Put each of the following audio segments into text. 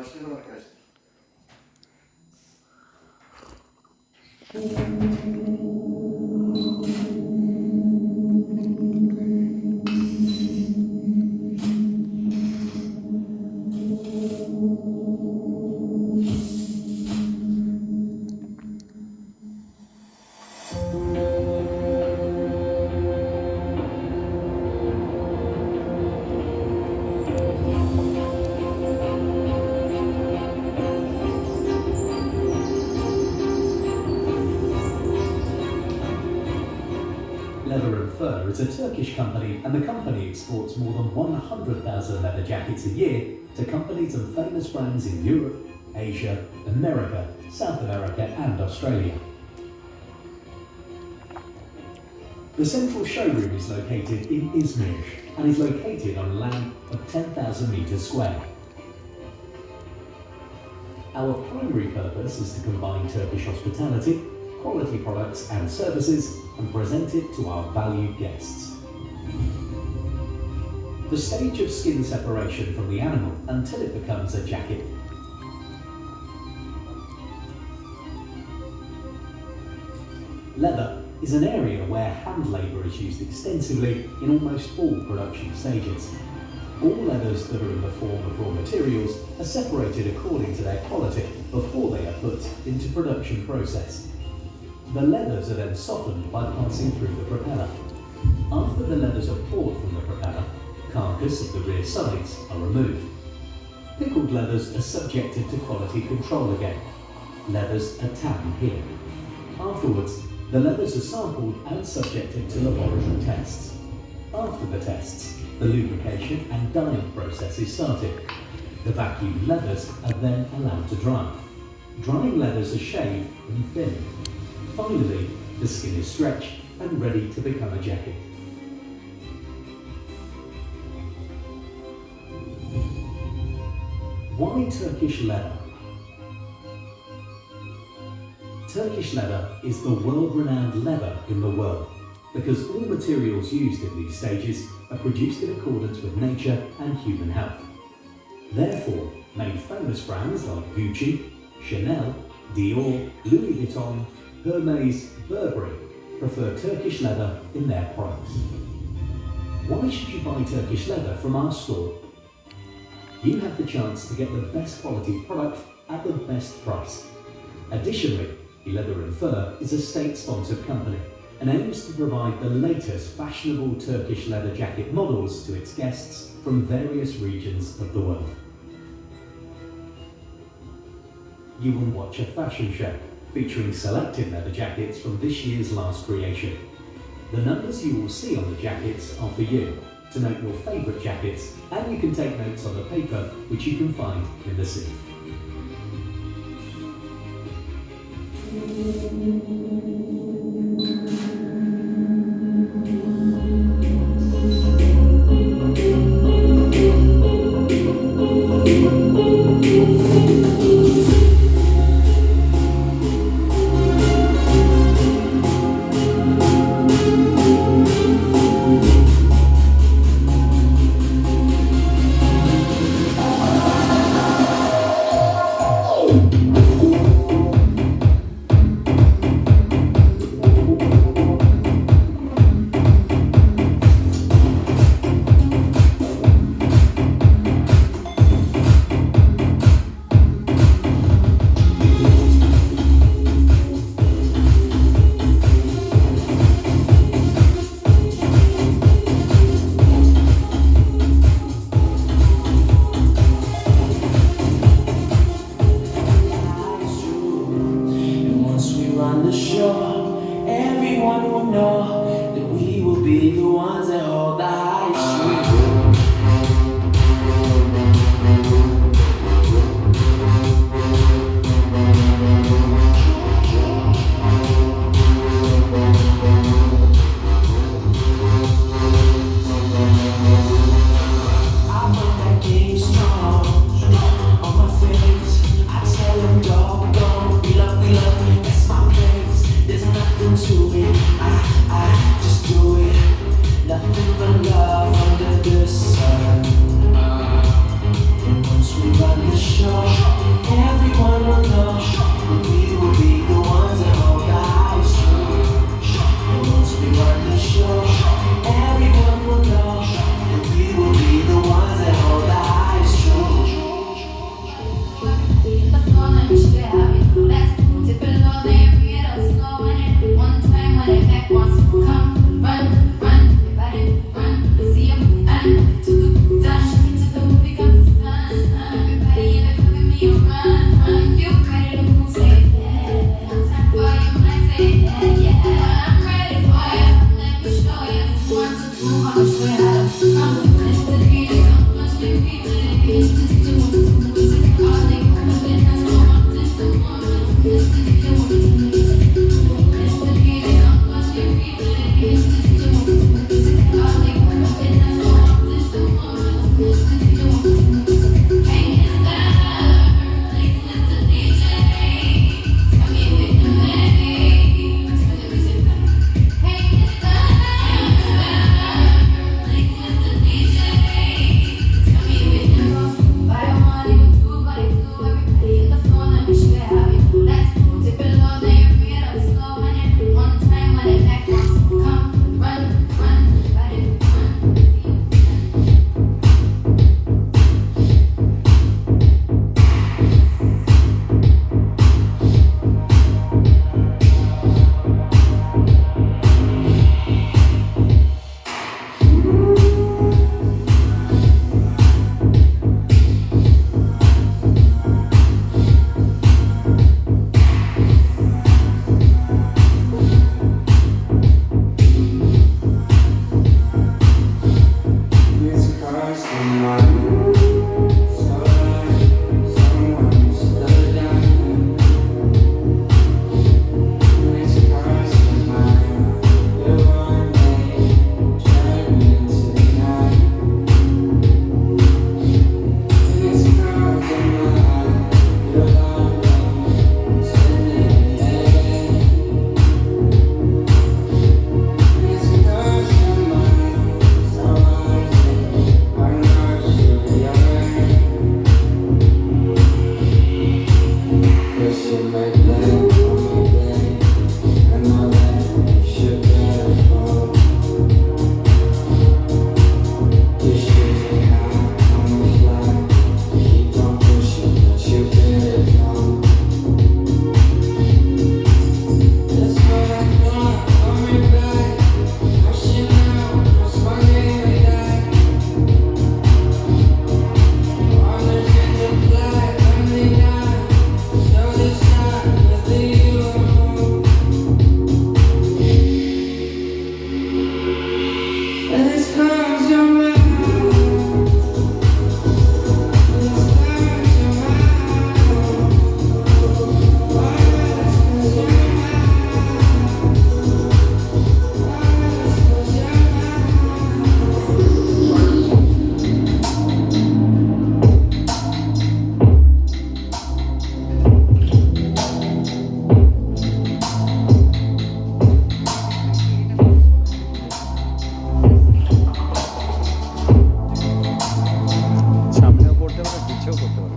Başlayalım arkadaşlar. Leather and Fur is a Turkish company, and the company exports more than 100,000 leather jackets a year to companies and famous brands in Europe, Asia, America, South America and Australia. The central showroom is located in Izmir and is located on land of 10,000 metres square. Our primary purpose is to combine Turkish hospitality, quality products and services and present it to our valued guests. The stage of skin separation from the animal until it becomes a jacket. Leather is an area where hand labour is used extensively in almost all production stages. All leathers that are in the form of raw materials are separated according to their quality before they are put into production process. The leathers are then softened by passing through the propeller. After the leathers are poured from the propeller, carcass of the rear sides are removed. Pickled leathers are subjected to quality control again. Leathers are tanned here. Afterwards, the leathers are sampled and subjected to laboratory tests. After the tests, the lubrication and dyeing process is started. The vacuumed leathers are then allowed to dry. Drying leathers are shaved and thinned. Finally, the skin is stretched and ready to become a jacket. Why Turkish leather? Turkish leather is the world-renowned leather in the world because all materials used in these stages are produced in accordance with nature and human health. Therefore, many famous brands like Gucci, Chanel, Dior, Louis Vuitton, Hermes, Burberry prefer Turkish leather in their products. Why should you buy Turkish leather from our store? You have the chance to get the best quality product at the best price. Additionally, Leather and Fur is a state-sponsored company and aims to provide the latest fashionable Turkish leather jacket models to its guests from various regions of the world. You will watch a fashion show featuring selected leather jackets from this year's last creation. The numbers you will see on the jackets are for you to note your favourite jackets, and you can take notes on the paper which you can find in the seat. সামনেও করতে পারো, পিছেও করতে পারো।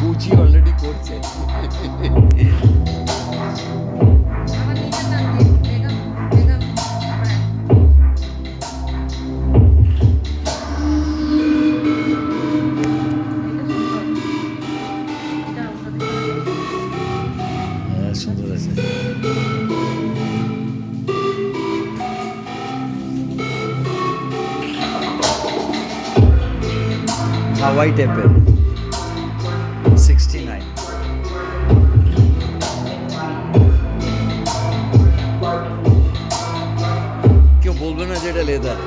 বুঝি already করছে। হ্যাঁ, সুন্দর আছে। হাওয়াই টাইপের 69। কেউ বলবে না যে এটা লেদার।